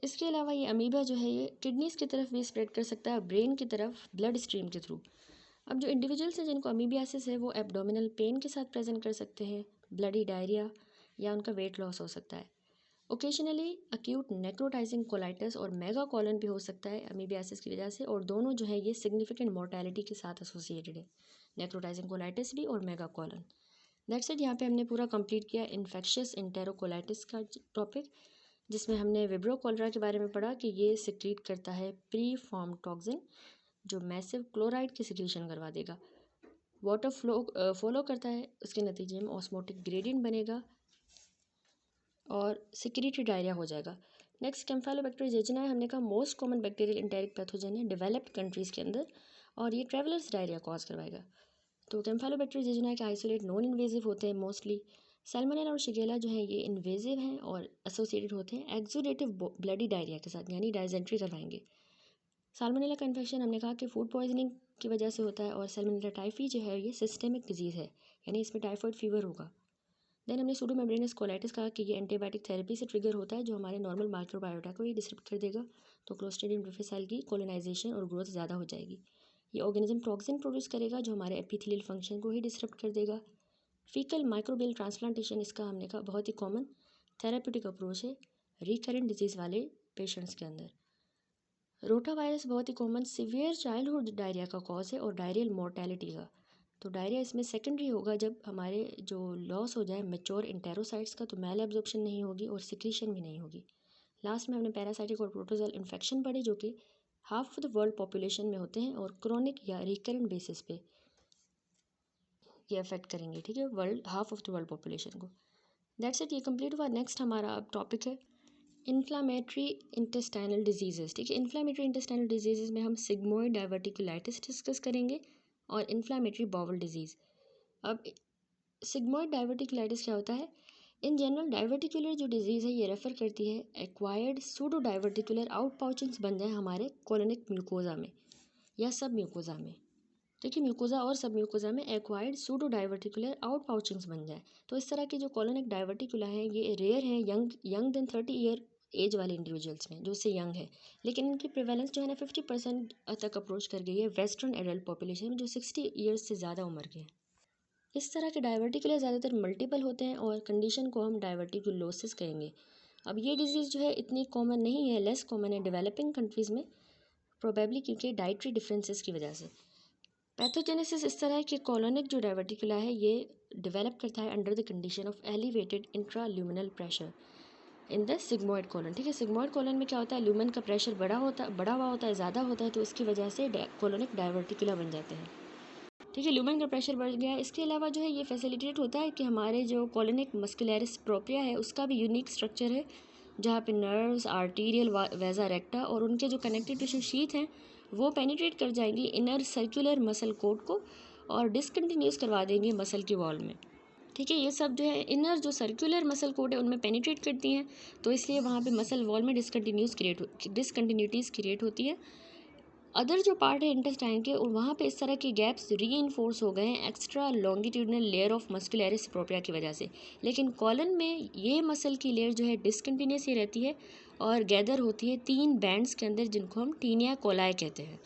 इसके अलावा ये अमीबा जो है ये किडनीज़ की तरफ भी स्प्रेड कर सकता है, ब्रेन की तरफ ब्लड स्ट्रीम के थ्रू। अब जो इंडिविजुअल्स हैं जिनको अमीबियासिस है वो एब्डोमिनल पेन के साथ प्रेजेंट कर सकते हैं, ब्लडी डायरिया या उनका वेट लॉस हो सकता है। ओकेशनली अक्यूट नेक्रोटाइजिंग कोलाइटिस और मेगा कॉलन भी हो सकता है अमीबियासिस की वजह से, और दोनों जो है ये सिग्निफिकेंट मोर्टेलिटी के साथ एसोसिएटेड है, नेक्रोटाइजिंग कोलाइटिस भी और मेगा कॉलन। That's it. यहाँ पे हमने पूरा कंप्लीट किया इन्फेक्शियस इंटेरोकोलाइटिस का टॉपिक, जिसमें हमने विब्रो कॉलरा के बारे में पढ़ा कि ये सिक्रीट करता है प्री फॉर्म टॉक्सिन जो मैसिव क्लोराइड की सिक्रीशन करवा देगा। वाटर फॉलो करता है, उसके नतीजे में ऑस्मोटिक ग्रेडियंट बनेगा और सिक्रीटरी डायरिया हो जाएगा। नेक्स्ट कैम्फाइलोबैक्टर जेजिनाई हमने कहा most common bacterial enteric pathogen है डेवलप्ड कंट्रीज़ के अंदर, और ये ट्रेवलर्स डायरिया कॉज करवाएगा। तो कैम्फाइलोबैक्टर जेजिनाई के आइसोलेट नॉन इन्वेजिव होते हैं मोस्टली। सैल्मोनेला और शिगेला जो है ये इन्वेजिव हैं और एसोसिएटेड होते हैं एक्सुडेटिव ब्लडी डायरिया के साथ, यानी डायजेंट्री करवाएंगे। साल्मोनेला का इन्फेक्शन हमने कहा कि फूड पॉइजनिंग की वजह से होता है, और सैल्मोनेला टाइफी जो है ये सिस्टेमिक डिजीज़ है, यानी इसमें टाइफॉइड फीवर होगा। देन हमने सूडोमेम्ब्रेनस कोलाइटिस कहा कि ये एंटीबायोटिक थेरेपी से ट्रिगर होता है जो हमारे नॉर्मल माइक्रोबायोटा को ही डिस्टर्ब कर देगा, तो क्लोस्ट्रीडियम डिफिसाइल की कोलोनाइजेशन और ग्रोथ ज़्यादा हो जाएगी। ये ऑर्गेनिज्म टॉक्सिन प्रोड्यूस करेगा जो हमारे एपिथेलियल फंक्शन को ही डिस्टर्ब कर देगा। फीकल माइक्रोबियल ट्रांसप्लांटेशन इसका हमने कहा बहुत ही कॉमन थेरेप्यूटिक अप्रोच है रिकरेंट डिजीज़ वाले पेशेंट्स के अंदर। रोटा वायरस बहुत ही कॉमन सिवियर चाइल्डहुड डायरिया का कॉज है और डायरियल मोर्टेलिटी का। तो डायरिया इसमें सेकेंडरी होगा जब हमारे जो लॉस हो जाए मेच्योर इंटेरोसाइट्स का, तो मैल एब्जॉर्प्शन नहीं होगी और सिक्रीशन भी नहीं होगी। लास्ट में हमने पैरासाइटिक और प्रोटोजोल इन्फेक्शन पढ़े जो कि half of the world population में होते हैं और क्रोनिक या रिकरेंट बेसिस पे ये अफेक्ट करेंगे, ठीक है, world half of the world population को। दैट्स इट, ये कंप्लीट हुआ। नेक्स्ट हमारा अब टॉपिक है इन्फ्लामेटरी इंटेस्टाइनल डिजीजेस, ठीक है। इन्फ्लामेटरी इंटेस्टाइनल डिजीजेस में हम सिग्मोइड डाइवर्टिकुलाइटिस डिस्कस करेंगे और इन्फ्लामेटरी बाउल डिजीज़। अब सिग्मोइड डाइवर्टिकुलाइटिस क्या होता है? इन जनरल डाइवर्टिकुलर जो डिजीज़ है ये रेफ़र करती है एक्वायर्ड सूडो डाइवर्टिकुलर आउट पाउचिंग्स बन जाए हमारे कोलोनिक म्यूकोजा में या सब म्यूकोजा में, ठीक है, म्यूकोजा और सब म्यूकोजा में एक्वायर्ड सूडो डाइवर्टिकुलर आउट पाउचिंग्स बन जाए। तो इस तरह के जो कोलोनिक डाइवर्टिकुला हैं ये रेयर हैं यंग देन 30 ईयर एज वाले इंडिविजुअल्स में, जो उससे यंग है, लेकिन इनकी प्रिवेलेंस जो है ना 50% तक अप्रोच कर गई है वेस्टर्न एडल्ट पॉपुलेशन में जो 60 ईयर्स से ज़्यादा उम्र के हैं। इस तरह के डाइवर्टिकुलर ज़्यादातर मल्टीपल होते हैं और कंडीशन को हम डाइवर्टिकुलोसिस कहेंगे। अब ये डिजीज़ जो है इतनी कॉमन नहीं है, लेस कॉमन है डेवलपिंग कंट्रीज़ में, प्रोबेबली क्योंकि डाइटरी डिफरेंसेस की वजह से। पैथोजेनेसिस इस तरह है कि कॉलोनिक जो डाइवर्टिकुला है ये डेवलप करता है under the condition of elevated intraluminal pressure in the sigmoid colon, ठीक है। सिग्मोइड कॉलन में क्या होता है, ल्यूमेन का प्रेशर बड़ा हुआ होता है, ज़्यादा होता है, तो इसकी वजह से कॉलोनिक डाइवर्टिकुला बन जाते हैं, ठीक है। ल्यूमेन का प्रेशर बढ़ गया है। इसके अलावा जो है ये फैसिलिटेट होता है कि हमारे जो कॉलोनिक मस्कुलरिस प्रोप्रिया है उसका भी यूनिक स्ट्रक्चर है जहाँ पे नर्व्स आर्टीरियल वेजा रेक्टा और उनके जो कनेक्टिव टिश्यू शीथ हैं वो पेनिट्रेट कर जाएंगी इनर सर्कुलर मसल कोट को और डिसकंटिन्यूस करवा देंगे मसल की वॉल में, ठीक है। ये सब जो है इनर जो सर्कुलर मसल कोट है उनमें पेनिट्रेट करती हैं, तो इसलिए वहाँ पे मसल वॉल में डिसकंटिन्यूटीज़ क्रिएट होती है। अदर जो पार्ट है इंटेस्टाइन के वहाँ पे इस तरह के गैप्स री हो गए हैं extra longitudinal layer of muscularis propria की वजह से, लेकिन कॉलन में ये मसल की लेयर जो है डिसकंटिन्यूस ही रहती है और गैदर होती है 3 बैंड्स के अंदर जिनको हम टीनिया कोलाई कहते हैं,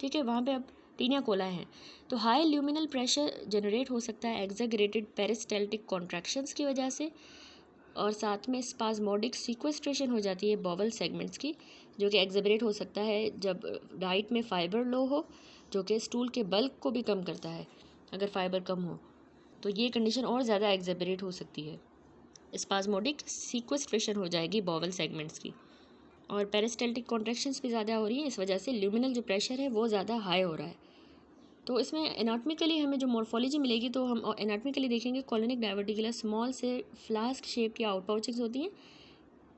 ठीक है। वहाँ पे अब टीनिया कोलाई हैं, तो हाई ल्यूमिनल प्रेशर जनरेट हो सकता है एक्सेगरेटेड पेरिस्टाल्टिक कॉन्ट्रैक्शंस की वजह से, और साथ में स्पाज्मोडिक सीक्वेस्ट्रेशन हो जाती है बॉवल सेगमेंट्स की, जो कि एक्सेबरेट हो सकता है जब डाइट में फ़ाइबर लो हो, जो कि स्टूल के बल्क को भी कम करता है। अगर फ़ाइबर कम हो तो ये कंडीशन और ज़्यादा एक्सेबरेट हो सकती है, स्पाज्मोडिक सीक्वेस्ट्रेशन हो जाएगी बॉवल सेगमेंट्स की, और पेरिस्टाल्टिक कॉन्ट्रैक्शंस भी ज़्यादा हो रही हैं, इस वजह से ल्यूमिनल जो प्रेशर है वो ज़्यादा हाई हो रहा है। तो इसमें एनाटॉमिकली हमें जो मॉर्फोलॉजी मिलेगी तो हम एनाटॉमिकली देखेंगे कॉलोनिक डाइवर्टिकुलर स्मॉल से फ्लास्क शेप की आउट पाउचिंग्स होती हैं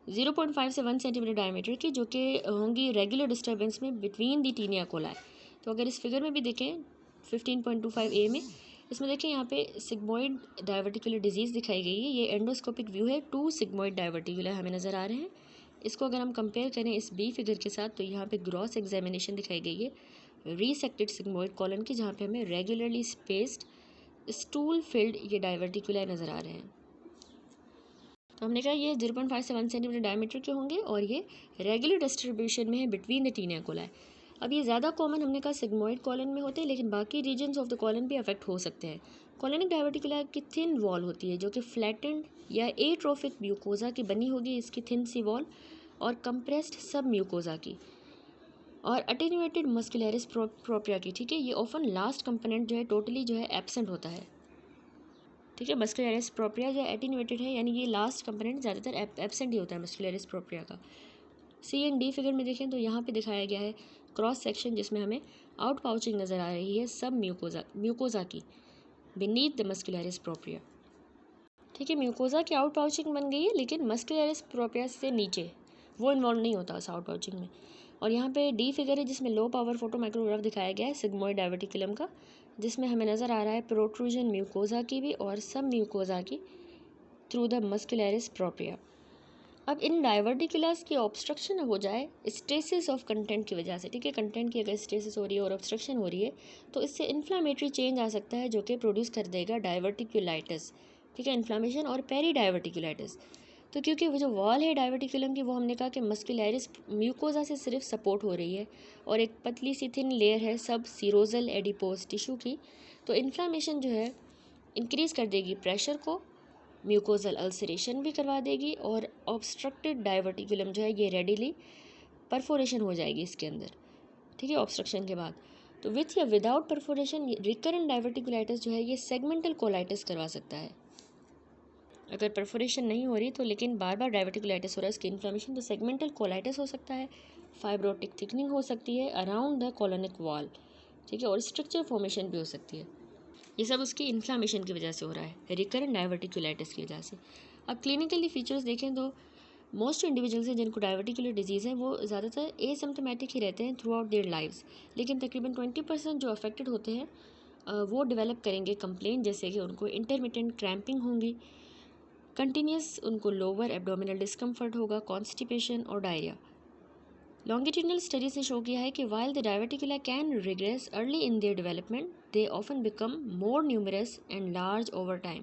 0.5 से 1 सेंटीमीटर डायमीटर की, जो कि होंगी रेगुलर डिस्टर्बेंस में बिटवीन दी टीनिया कोलाई। तो अगर इस फिगर में भी देखें 15.25 ए में, इसमें देखें यहाँ पे सिग्मोइड डाइवर्टिकुलर डिजीज़ दिखाई गई है, ये एंडोस्कोपिक व्यू है, 2 सिग्मोइड डाइवर्टिकुलर हमें नज़र आ रहे हैं। इसको अगर हम कंपेयर करें इस बी फिगर के साथ तो यहाँ पे ग्रॉस एग्जामिनेशन दिखाई गई है रीसेक्टेड सिग्मोइड कॉलन की, जहाँ पे हमें रेगुलरली स्पेस्ड स्टूल फिल्ड ये डाइवर्टिकुलाई नज़र आ रहे हैं। तो हमने कहा ये 0.5 से 1 सेंटीमीटर डायमीटर के होंगे और ये रेगुलर डिस्ट्रीब्यूशन में है बिटवीन द टीनिया कोलाई। अब ये ज़्यादा कॉमन हमने कहा सिग्मोइड कॉलन में होते हैं, लेकिन बाकी रीजन्स ऑफ द कॉलन भी अफेक्ट हो सकते हैं। कॉलोनिक डायवर्टिकुला की थिन वॉल होती है जो कि फ्लैटेंड या एट्रोफिक म्यूकोजा की बनी होगी, इसकी थिन सी वॉल, और कंप्रेस्ड सब म्यूकोजा की, और अटेन्यूएटेड मस्कुलरिस प्रोप्रिया की। ठीक है, ये ऑफन लास्ट कंपोनेंट जो है टोटली जो है एब्सेंट होता है। ठीक है, मस्कुलरिस प्रोप्रिया जो एटेन्यूएटेड है, यानी ये लास्ट कंपोनेंट ज़्यादातर एब्सेंट ही होता है मस्कुलरिस प्रोप्रिया का। सी एंड डी फिगर में देखें तो यहाँ पे दिखाया गया है क्रॉस सेक्शन जिसमें हमें आउट पाउचिंग नज़र आ रही है सब म्यूकोजा की बीनीथ द मस्कुलरिस प्रोप्रिया। ठीक है, म्यूकोजा की आउट पाउचिंग बन गई है, लेकिन मस्कुलरिस प्रोप्रिया से नीचे वो इन्वॉल्व नहीं होता उस आउट पाउचिंग में। और यहाँ पे डी फिगर है जिसमें लो पावर फोटो माइक्रोग्राफ दिखाया गया है सिग्मोइड डायवर्टिकुलम का, जिसमें हमें नज़र आ रहा है प्रोट्रूजन म्यूकोजा की भी और सब म्यूकोजा की थ्रू द मस्कुलरिस प्रोप्रिया। अब इन डायवर्टिकुलस की ऑब्स्ट्रक्शन हो जाए स्टेसिस ऑफ कंटेंट की वजह से, ठीक है, कंटेंट की अगर स्टेसिस हो रही है और ऑब्स्ट्रक्शन हो रही है तो इससे इन्फ्लामेटरी चेंज आ सकता है जो कि प्रोड्यूस कर देगा डायवर्टिकुलाइटिस। ठीक है, इन्फ्लामेशन और पेरी डायवर्टिकुलाइटिस। तो क्योंकि वो जो वॉल है डायवर्टिकुलम की वो हमने कहा कि मस्कुलरिस म्यूकोजा से सिर्फ सपोर्ट हो रही है और एक पतली सी थिन लेयर है सब सीरोजल एडिपोज टिश्यू की, तो इन्फ्लामेशन जो है इंक्रीज़ कर देगी प्रेशर को, म्यूकोजल अल्सरेशन भी करवा देगी, और ऑब्स्ट्रक्टेड डायवर्टिकुलम जो है ये रेडिली परफोरेशन हो जाएगी इसके अंदर। ठीक है, ऑब्स्ट्रक्शन के बाद तो विथ या विदाउट परफोरेशन रिकरेंट डायवर्टिकुलाइटिस जो है ये सेगमेंटल कोलाइटिस करवा सकता है। अगर परफोरेशन नहीं हो रही तो लेकिन बार बार डायवर्टिकुलाइटिस हो रहा है, स्किन इन्फ्लेमेशन, तो सेगमेंटल कोलाइटिस हो सकता है। फाइब्रोटिक थिकनिंग हो सकती है अराउंड द कॉलोनिक वॉल। ठीक है, और स्ट्रक्चर फॉर्मेशन भी हो सकती है। ये सब उसकी इन्फ्लामेशन की वजह से हो रहा है, रिकरेंट डायवर्टिकुलाइटिस की वजह से। अब क्लिनिकली फीचर्स देखें तो मोस्ट इंडिविजुअल्स हैं जिनको डायवर्टिकुलर डिजीज़ है वो ज़्यादातर एसिम्प्टोमेटिक ही रहते हैं थ्रू आउट देयर लाइव्स, लेकिन तकरीबन 20% जो अफेक्टेड होते हैं वो डेवलप करेंगे कंप्लेंट, जैसे कि उनको इंटरमिटेंट क्रैम्पिंग होंगी, कंटिन्यूस उनको लोअर एब्डोमिनल डिस्कम्फर्ट होगा, कॉन्स्टिपेशन और डायरिया। लॉन्गिट्यूडनल स्टडीज ने शो किया है कि while the diverticula can regress early in their development, they often become more numerous and large over time.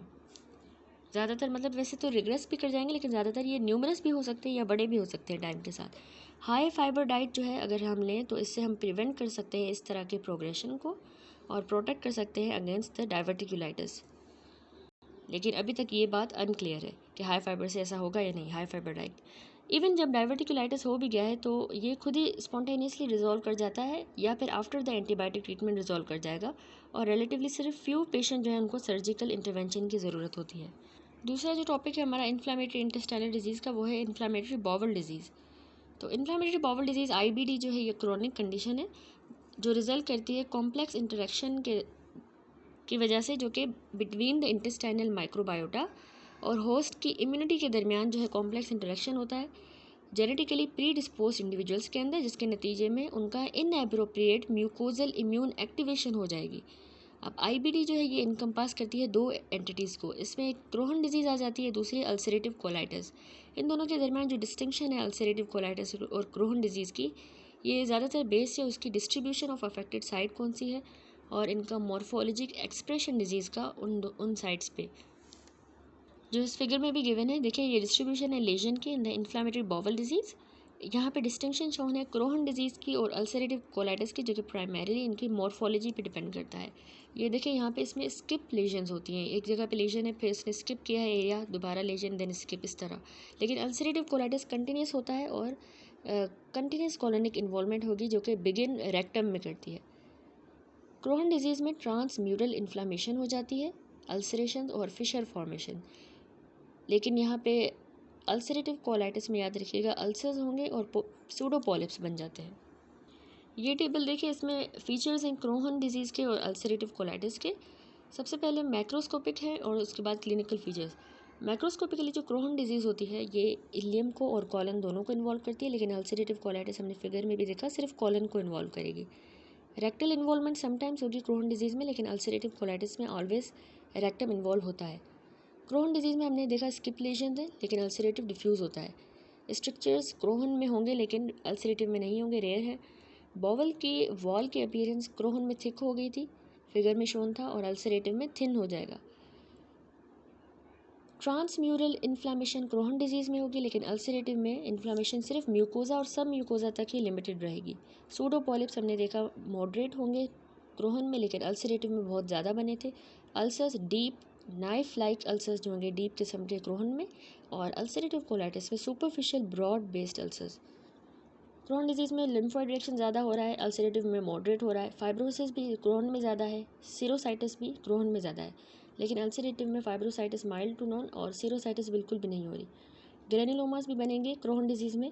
ज़्यादातर मतलब वैसे तो रिग्रेस भी कर जाएंगे, लेकिन ज़्यादातर ये न्यूमरस भी हो सकते हैं या बड़े भी हो सकते हैं टाइम के साथ। हाई फाइबर डाइट जो है अगर हम लें तो इससे हम प्रिवेंट कर सकते हैं इस तरह के प्रोग्रेशन को और प्रोटेक्ट कर सकते हैं अगेंस्ट द डायवर्टिकुलाइटिस। लेकिन अभी तक ये बात अनक्लियर है कि हाई फाइबर से ऐसा होगा या नहीं, हाई फाइबर डाइट। इवन जब डायवर्टिकुलाइटिस हो भी गया है तो ये खुद ही स्पॉन्टेनियसली रिजॉल्व कर जाता है या फिर after the antibiotic treatment resolve कर जाएगा, और रिलेटिवली सिर्फ फ्यू पेशेंट जो है उनको सर्जिकल इंटरवेंशन की ज़रूरत होती है। दूसरा जो टॉपिक है हमारा इन्फ्लामेटरी इंटेस्टाइनल डिजीज़ का, वो है इन्फ्लामेटरी बाउल डिजीज़। तो इन्फ्लामेटरी बाउल डिजीज़ IBD जो है ये क्रोनिक कंडीशन है जो रिजल्ट करती है कॉम्प्लेक्स इंटरेक्शन की वजह से, जो कि बिटवीन द इंटेस्टाइनल माइक्रोबायोटा और होस्ट की इम्यूनिटी के दरमियान जो है कॉम्प्लेक्स इंटरेक्शन होता है जेनेटिकली प्री डिस्पोज इंडिविजुअल्स के अंदर, जिसके नतीजे में उनका इनएप्रोप्रिएट म्यूकोजल इम्यून एक्टिवेशन हो जाएगी। अब IBD जो है ये इनकम्पास करती है दो एंटिटीज़ को, इसमें एक क्रोहन डिजीज़ आ जाती है, दूसरी अल्सरेटिव कोलाइटिस। इन दोनों के दरमियान जो डिस्टिंक्शन है अल्सरेटिव कोलाइटिस और क्रोहन डिजीज़ की, ये ज़्यादातर बेस्ड है उसकी डिस्ट्रीब्यूशन ऑफ अफेक्टेड साइट कौन सी है और इनका मॉर्फोलॉजिक एक्सप्रेशन डिजीज़ का उन साइट्स पे, जो इस फिगर में भी गिवन है। देखिए ये डिस्ट्रीब्यूशन है लेजन की in the inflammatory bowel disease. यहाँ पे डिस्टिंक्शन शोन है क्रोहन डिजीज़ की और अल्सरेटिव कोलाइटिस की, जो कि प्राइमरीली इनकी मॉर्फोलॉजी पे डिपेंड करता है। ये देखिए यहाँ पे इसमें स्किप लेजन्स होती हैं, एक जगह पे लेजन है फिर इसने स्किप किया है एरिया, दोबारा लेजन देन स्किप, इस तरह। लेकिन अल्सरेटिव कोलाइटिस कंटिन्यूस होता है और कंटिन्यूस कॉलोनिक इन्वॉल्वमेंट होगी जो कि बिगिन रेक्टम में करती है। क्रोहन डिजीज़ में ट्रांसम्यूरल इन्फ्लामेशन हो जाती है, अल्सरेशन और फिशर फॉर्मेशन। लेकिन यहाँ पे अल्सरेटिव कोलाइटिस में याद रखिएगा अल्सर्स होंगे और सूडोपॉलिप्स बन जाते हैं। ये टेबल देखिए, इसमें फीचर्स हैं क्रोहन डिजीज़ के और अल्सरेटिव कोलाइटिस के। सबसे पहले मैक्रोस्कोपिक है और उसके बाद क्लिनिकल फीचर्स। मैक्रोस्कोपिकली जो क्रोहन डिजीज़ होती है ये इलियम को और कॉलन दोनों को इन्वॉल्व करती है, लेकिन अल्सरेटिव कोलाइटिस हमने फिगर में भी देखा सिर्फ कॉलन को इन्वॉल्व करेगी। रेक्टल इन्वॉल्वमेंट समटाइम्स होगी क्रोहन डिजीज़ में, लेकिन अल्सरेटिव कोलाइटिस में ऑलवेज रेक्टम इन्वॉल्व होता है। क्रोहन डिजीज़ में हमने देखा स्किप लेजन है, लेकिन अल्सरेटिव डिफ्यूज़ होता है। स्ट्रक्चर्स क्रोहन में होंगे लेकिन अल्सरेटिव में नहीं होंगे, रेयर है। बॉवल की वॉल की अपीयरेंस क्रोहन में थिक हो गई थी, फिगर में शोन था, और अल्सरेटिव में थिन हो जाएगा। ट्रांसम्यूरल इन्फ्लामेशन क्रोहन डिजीज़ में होगी, लेकिन अल्सरेटिव में इन्फ्लामेशन सिर्फ म्यूकोजा और सब म्यूकोजा तक ही लिमिटेड रहेगी। सूडो पॉलिप्स हमने देखा मॉडरेट होंगे क्रोहन में, लेकिन अल्सरेटिव में बहुत ज़्यादा बने थे। Ulcers deep knife like ulcers जो होंगे डीप किस्म के क्रोहन में, और अल्सरेटिव कोलाइटिस में superficial broad based ulcers. Crohn disease में लिम्फोइड रिएक्शन ज़्यादा हो रहा है, अल्सरेटिव में मॉडरेट हो रहा है। फाइब्रोसिस भी क्रोहन में ज़्यादा है, सिरोसाइटिस भी क्रोहन में ज़्यादा है, लेकिन अल्सरेटिव में फाइब्रोसाइटिस माइल्ड टू नॉन और सिरोसाइटिस बिल्कुल भी नहीं हो रही। ग्रेनुलोमास भी बनेंगे क्रोहन डिजीज़ में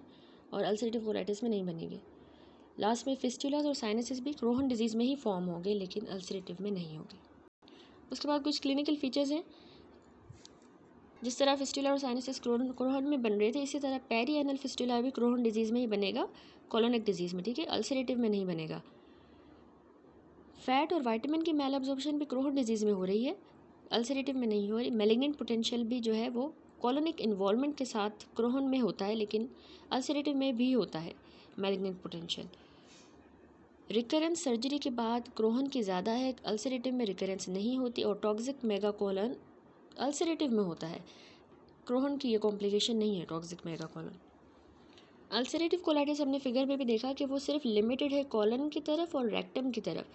और अल्सरेटिव कोलाइटिस में नहीं बनेंगे। लास्ट में फिस्टुलास और साइनसिस भी क्रोहन डिजीज़ में ही फॉर्म होंगे, लेकिन अल्सरेटिव में नहीं होंगे। उसके बाद कुछ क्लिनिकल फीचर्स हैं। जिस तरह फिस्टुला और साइनसिस क्रोहन में बन रहे थे, इसी तरह पेरी एनल फिस्टुला भी क्रोहन डिजीज़ में ही बनेगा, कोलोनिक डिजीज़ में, ठीक है, अल्सरेटिव में नहीं बनेगा। फैट और विटामिन की मेल एब्जॉर्प्शन भी क्रोहन डिजीज़ में हो रही है, अल्सरेटिव में नहीं हो रही। मैलिग्नेंट पोटेंशियल भी जो है वो कोलोनिक इन्वॉल्वमेंट के साथ क्रोहन में होता है, लेकिन अल्सरेटिव में भी होता है मैलिग्नेंट पोटेंशियल। रिकरेंस सर्जरी के बाद क्रोहन की ज़्यादा है, अल्सरेटिव में रिकरेंस नहीं होती, और टॉक्सिक मेगाकोलन अल्सरेटिव में होता है, क्रोहन की ये कॉम्प्लिकेशन नहीं है टॉक्सिक मेगाकोलन। अल्सरेटिव कोलाइटिस हमने फिगर में भी देखा कि वो सिर्फ लिमिटेड है कॉलन की तरफ और रेक्टम की तरफ,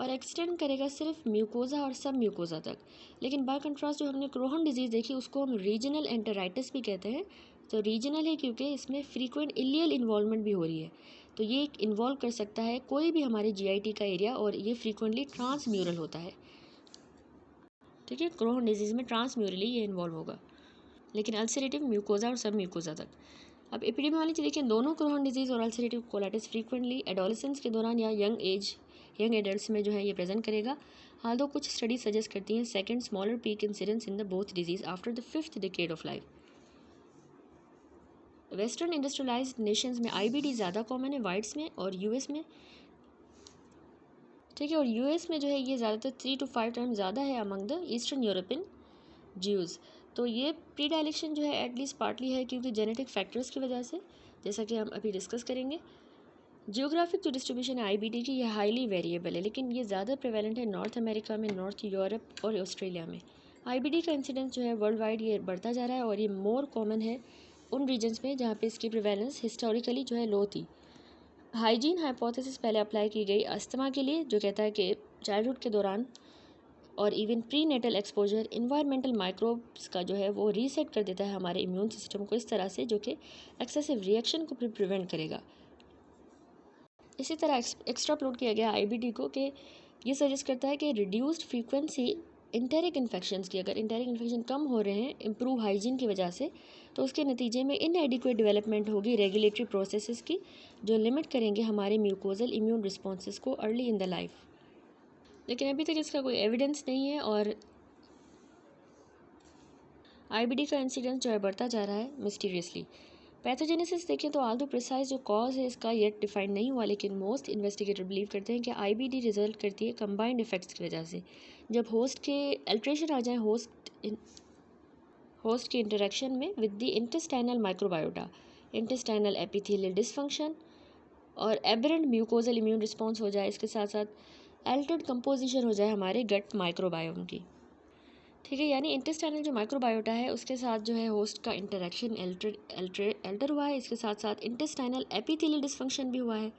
और एक्सटेंड करेगा सिर्फ म्यूकोजा और सब म्यूकोजा तक। लेकिन बाय कंट्रास्ट जो हमने क्रोहन डिजीज़ देखी उसको हम रीजनल एंटेराइटिस भी कहते हैं। तो रीजनल है क्योंकि इसमें फ्रीक्वेंट इलियल इन्वॉल्वमेंट भी हो रही है, तो ये इन्वॉल्व कर सकता है कोई भी हमारे जीआईटी का एरिया, और ये फ्रीक्वेंटली ट्रांसम्यूरल होता है, ठीक है। क्रोहन डिजीज़ में ट्रांसम्यूरली ये इन्वॉल्व होगा, लेकिन अल्सरेटिव म्यूकोजा और सब म्यूकोजा तक। अब एपिडेमियोलॉजी देखिए, दोनों क्रोहन डिजीज़ और अल्सरेटिव कोलाइटिस फ्रीक्वेंटली एडोलेसेंस के दौरान या यंग एडल्ट्स में जो है ये प्रेजेंट करेगा। हाल दो कुछ स्टडीज सजेस्ट करती हैं second smaller peak incidence in the both disease after the 5th decade of life. Western industrialised Nations में आईबीडी ज़्यादा कॉमन है वाइट्स में और यूएस में, ठीक है, और यूएस में जो है ये ज़्यादातर 3 to 5 टाइम ज़्यादा है among the eastern European Jews. तो ये प्री डायलेक्शन जो है एटलीस्ट पार्टली है क्योंकि जेनेटिक फैक्टर्स की वजह से, जैसा कि हम अभी डिस्कस करेंगे। जियोग्राफिक जो डिस्ट्रीब्यूशन है आईबीडी की, ये हाईली वेरिएबल है, लेकिन ये ज़्यादा प्रेवेलेंट है नॉर्थ अमेरिका में, नॉर्थ यूरोप और ऑस्ट्रेलिया में। आईबीडी का इंसिडेंस जो है वर्ल्ड वाइड ये बढ़ता जा रहा है, और ये मोर कॉमन है उन रीजन्स में जहाँ पे इसकी प्रिवेलेंस हिस्टोरिकली जो है लो थी। हाइजीन हाइपोथेसिस पहले अप्लाई की गई अस्थमा के लिए, जो कहता है कि चाइल्डहुड के दौरान और even prenatal exposure environmental microbes का जो है वो रीसेट कर देता है हमारे इम्यून सिस्टम को इस तरह से, जो कि एक्सेसिव रिएक्शन को भी प्रिवेंट करेगा। इसी तरह एक्स्ट्राप्लोड किया गया आईबीडी को कि ये सजेस्ट करता है कि रिड्यूस्ड फ्रीक्वेंसी इंटेरिक इन्फेक्शंस की, अगर इंटेरिक इन्फेक्शन कम हो रहे हैं इम्प्रूव हाइजीन की वजह से, तो उसके नतीजे में इनएडिक्वेट डेवलपमेंट होगी रेगुलेटरी प्रोसेसेस की, जो लिमिट करेंगे हमारे म्यूकोजल इम्यून रिस्पॉन्सेस को अर्ली इन द लाइफ। लेकिन अभी तक इसका कोई एविडेंस नहीं है, और आईबीडी का इंसिडेंस जो है बढ़ता जा रहा है मिस्टीरियसली। पैथोजेनेसिस देखें तो आल्दो प्रिसाइज जो कॉज है इसका येट डिफाइन नहीं हुआ, लेकिन मोस्ट इन्वेस्टिगेटर बिलीव करते हैं कि आईबीडी रिजल्ट करती है कंबाइंड इफेक्ट्स की वजह से। जब होस्ट के अल्ट्रेशन आ जाए होस्ट के इंटरेक्शन में with the intestinal microbiota, intestinal epithelial dysfunction और एबरेंट म्यूकोजल इम्यून रिस्पॉन्स हो जाए, इसके साथ साथ एल्टर्ड कंपोजिशन हो जाए हमारे गट माइक्रोबायोम की, ठीक है। यानी इंटेस्टाइनल जो माइक्रोबायोटा है उसके साथ जो है होस्ट का इंटरेक्शन एल्टर हुआ है, इसके साथ साथ इंटेस्टाइनल एपिथेलियल डिसफंक्शन भी हुआ है,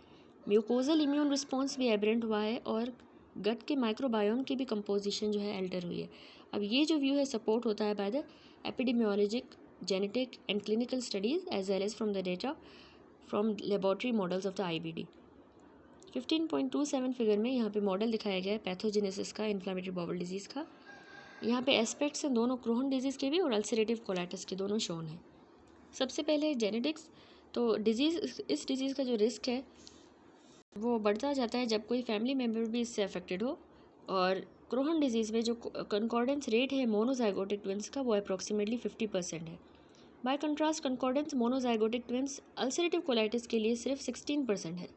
म्यूकोजल इम्यून रिस्पॉन्स भी एबरेंट हुआ है, और गट के माइक्रोबायोम की भी कंपोजिशन जो है एल्टर हुई है। अब ये जो व्यू है सपोर्ट होता है by the epidemiologic, genetic and clinical studies as well as from the data from laboratory models of the IBD. 15.27 figure में यहाँ पे मॉडल दिखाया गया है पैथोजेनेसिस का, इन्फ्लेमेटरी बाउल डिजीज़ का। यहाँ पे एस्पेक्ट्स हैं दोनों क्रोहन डिजीज़ के भी और अल्सरेटिव कोलाइटिस के, दोनों शोन हैं। सबसे पहले जेनेटिक्स, तो इस डिजीज़ का जो रिस्क है वो बढ़ता जाता है जब कोई फैमिली मेम्बर भी इससे अफेक्टेड हो, और क्रोहन डिजीज़ में जो कंकॉर्डेंस रेट है मोनोजाइगोटिक ट्विंस का वो अप्रॉक्सीमेटली 50% है। Bye contrast concordance monozygotic twins ulcerative colitis के लिए सिर्फ 16% है।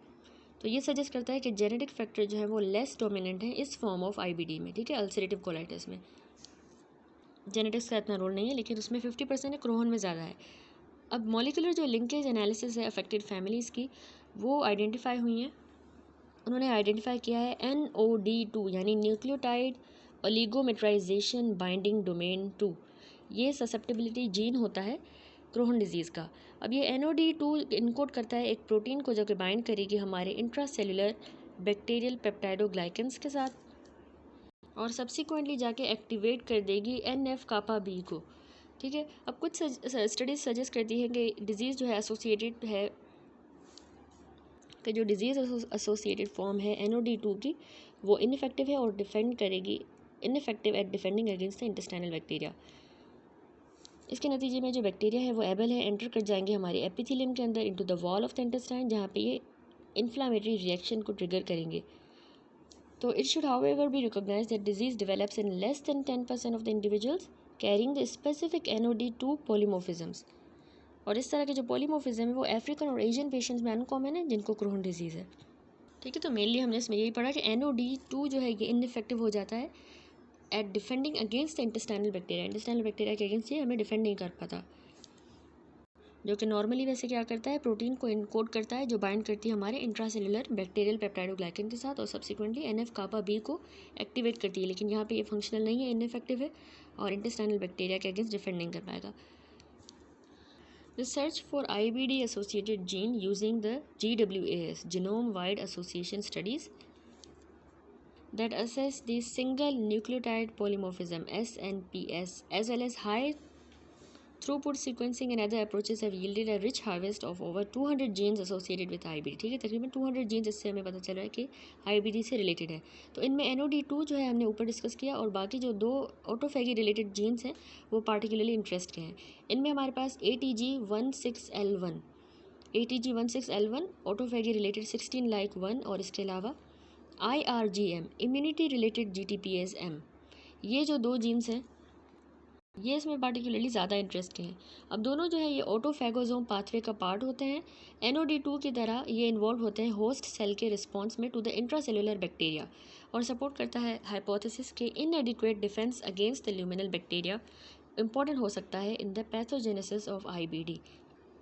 तो ये सजेस्ट करता है कि जेनेटिक फैक्टर जो है वो लेस डोमिनेंट है इस फॉर्म ऑफ आईबीडी में, ठीक है, अल्सरेटिव कोलाइटिस में जेनेटिक्स का इतना रोल नहीं है, लेकिन उसमें 50% है, क्रोहन में ज़्यादा है। अब मॉलिकुलर जो लिंकेज एनालिसिस है अफेक्टेड फैमिलीज़ की, वो आइडेंटिफाई हुई हैं। उन्होंने आइडेंटिफाई किया है NOD2 यानी न्यूक्लियोटाइड ओलिगोमेट्राइजेशन बाइंडिंग डोमेन 2, ये ससेप्टेबिलिटी जीन होता है क्रोहन डिजीज़ का। अब ये NOD2 इनकोड करता है एक प्रोटीन को जो कि बाइंड करेगी हमारे इंट्रासेलुलर बैक्टीरियल पेप्टाइडोग्लाइकेंस के साथ और सब्सिक्वेंटली जाके एक्टिवेट कर देगी NF-κB को। ठीक है, अब कुछ स्टडीज़ सजेस्ट करती हैं कि डिज़ीज़ जो है एसोसिएटेड है कि जो डिज़ीज़ एसोसिएटेड फॉर्म है NOD2 की वो इनफेक्टिव है और डिफेंड करेगी ineffective at defending against the intestinal bacteria. इसके नतीजे में जो बैक्टीरिया है वो एबल है एंटर कर जाएंगे हमारे एपिथेलियम के अंदर into the wall of the intestine, जहाँ पे ये इन्फ्लामेटरी रिएक्शन को ट्रिगर करेंगे। तो it should however be recognise that disease develops in less than 10% of the individuals carrying the specific NOD2 polymorphisms. और इस तरह के जो पॉलीमॉर्फिज्म है वो अफ्रीकन और एशियन पेशेंट्स में अनकॉमन है जिनको क्रोहन डिजीज़ है। ठीक है, तो मेनली हमने इसमें यही पढ़ा कि NOD2 जो है ये इनफेक्टिव हो जाता है at defending against the intestinal bacteria. Intestinal bacteria के अगेंस्ट ये हमें डिफेंड नहीं कर पाता, जो कि नॉर्मली वैसे क्या करता है प्रोटीन को इनकोड करता है जो बाइंड करती है हमारे इंट्रासेलुलर बैक्टीरियल पेप्टाइडोग्लाइकन के साथ और सब्सिक्वेंटली NF-κB को एक्टिवेट करती है। लेकिन यहाँ पे ये फंक्शनल नहीं है, इनफेक्टिव है और इंटेस्टाइनल बैक्टीरिया के अगेंस्ट डिफेंड नहीं कर पाएगा। Research for IBD associated gene using the GWAS genome wide association studies that assess the single nucleotide polymorphism SNPS as well as high throughput sequencing and other approaches have yielded a rich harvest of over 200 genes associated with IBD। ठीक है, तकरीबन 200 genes इससे हमें पता चल रहा है कि IBD से रिलेटेड है। तो इनमें NOD2 जो है हमने ऊपर डिस्कस किया और बाकी जो 2 ऑटोफैगी रिलेटेड जीन्स हैं वो पार्टिकुलरली इंटरेस्ट के हैं। इनमें हमारे पास ATG16L1 ऑटोफैगी रिलेटेड 16 लाइक 1 और इसके अलावा IRGM इम्यूनिटी रिलेटेड GTPase-M, ये जो 2 जीन्स हैं ये इसमें पार्टिकुलरली ज़्यादा इंटरेस्ट के हैं। अब दोनों जो है ये ऑटोफैगोसोम पाथवे का पार्ट होते हैं। NOD2 की तरह ये इन्वॉल्व होते हैं होस्ट सेल के रिस्पॉन्स में टू द इंट्रासेलुलर बैक्टीरिया और सपोर्ट करता है हाइपोथेसिस के इनएडिक्वेट defence against the luminal bacteria important हो सकता है in the pathogenesis of IBD।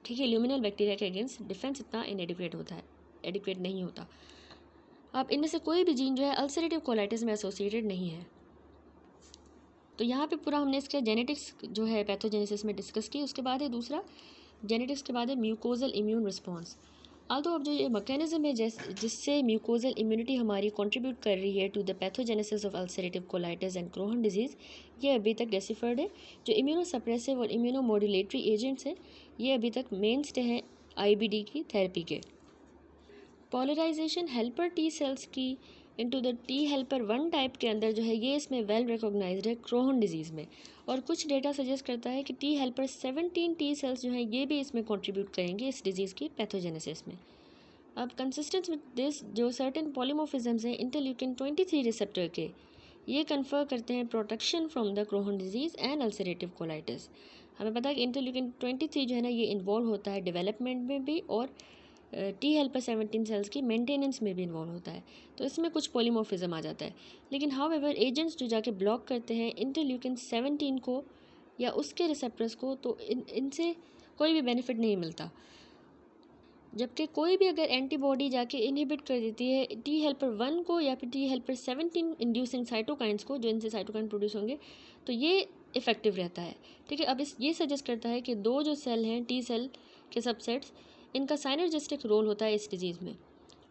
ठीक है, ल्यूमिनल बैक्टीरिया के अगेंस्ट डिफेंस इतना इनएडिक्वेट होता है, एडिक्वेट नहीं होता। अब इनमें से कोई भी जीन जो है अल्सरेटिव कोलाइटिस में एसोसिएटेड नहीं है। तो यहाँ पे पूरा हमने इसका जेनेटिक्स जो है पैथोजेनेसिस में डिस्कस की। उसके बाद है दूसरा जेनेटिक्स के बाद है म्यूकोजल इम्यून रिस्पॉन्स। तो अब जो ये मैकेनिज्म है जिससे म्यूकोजल इम्यूनिटी हमारी कंट्रीब्यूट कर रही है to the pathogenesis of ulcerative colitis and Crohn disease, ये अभी तक डेसिफर्ड है। जो इम्यूनोसप्रेसिव और इम्यूनोमोड्यूलेटरी एजेंट्स हैं ये अभी तक मेन स्टे हैं IBD की थेरेपी के। पोलराइजेशन हेल्पर टी सेल्स की into the T helper 1 type के अंदर जो है ये इसमें वेल रिकॉग्नाइज्ड है क्रोहन डिजीज़ में। और कुछ डेटा सजेस्ट करता है कि T हेल्पर 17 T सेल्स जो है ये भी इसमें कंट्रीब्यूट करेंगे इस डिजीज़ की पैथोजेनेसिस में। अब कंसिस्टेंट विद दिस जो सर्टेन पॉलीमॉर्फिज्म्स हैं इंटरल्यूकिन 23 रिसेप्टर के, ये कन्फर करते हैं protection from the Crohn disease and ulcerative colitis. हमें पता है कि इंटरल्यूकिन 23 जो है ना ये इन्वॉल्व होता है डेवलपमेंट में भी और T हेल्पर 17 सेल्स की मेंटेनेंस में भी इन्वॉल्व होता है। तो इसमें कुछ पॉलीमॉर्फिज्म आ जाता है। लेकिन हाउएवर एजेंट्स जो जाके ब्लॉक करते हैं इंटरल्यूकिन 17 को या उसके रिसेप्टर्स को, तो इनसे कोई भी बेनिफिट नहीं मिलता। जबकि कोई भी अगर एंटीबॉडी जाके इनहिबिट कर देती है T हेल्पर 1 को या फिर T हेल्पर 17 इंड्यूसिंग साइटोकाइंस को, जो इनसे साइटोकाइन प्रोड्यूस होंगे, तो ये इफेक्टिव रहता है। ठीक है, अब ये सजेस्ट करता है कि 2 जो सेल हैं T सेल के सबसेट्स, इनका साइनर्जिस्टिक रोल होता है इस डिजीज़ में।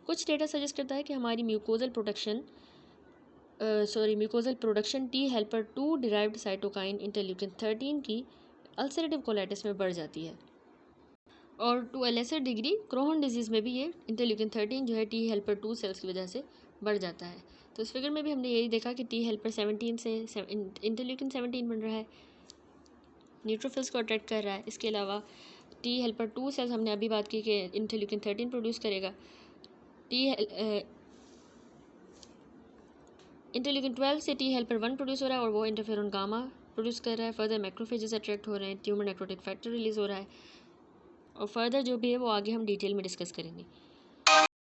कुछ डेटा सजेस्ट करता है कि हमारी mucosal production T helper 2 derived cytokine interleukin 13 की अल्सरेटिव कोलाइटिस में बढ़ जाती है और to a lesser degree Crohn disease में भी ये इंटरल्यूकिन 13 जो है T हेल्पर 2 सेल्स की वजह से बढ़ जाता है। तो इस फिगर में भी हमने यही देखा कि T हेल्पर 17 से इंटरल्यूकिन 17 बन रहा है, न्यूट्रोफिल्स को अट्रैक्ट कर रहा है। इसके अलावा T हेल्पर 2 सेल्स हमने अभी बात की कि इंटरल्यूकिन 13 प्रोड्यूस करेगा। इंटरल्यूकिन 12 से T हेल्पर 1 प्रोड्यूस हो रहा है और वो इंटरफेरोन गामा प्रोड्यूस कर रहा है। फर्दर मैक्रोफेजेस अट्रैक्ट हो रहे हैं, ट्यूमर नेक्रोटिक फैक्टर रिलीज़ हो रहा है और फर्दर जो भी है वो आगे हम डिटेल में डिस्कस करेंगे।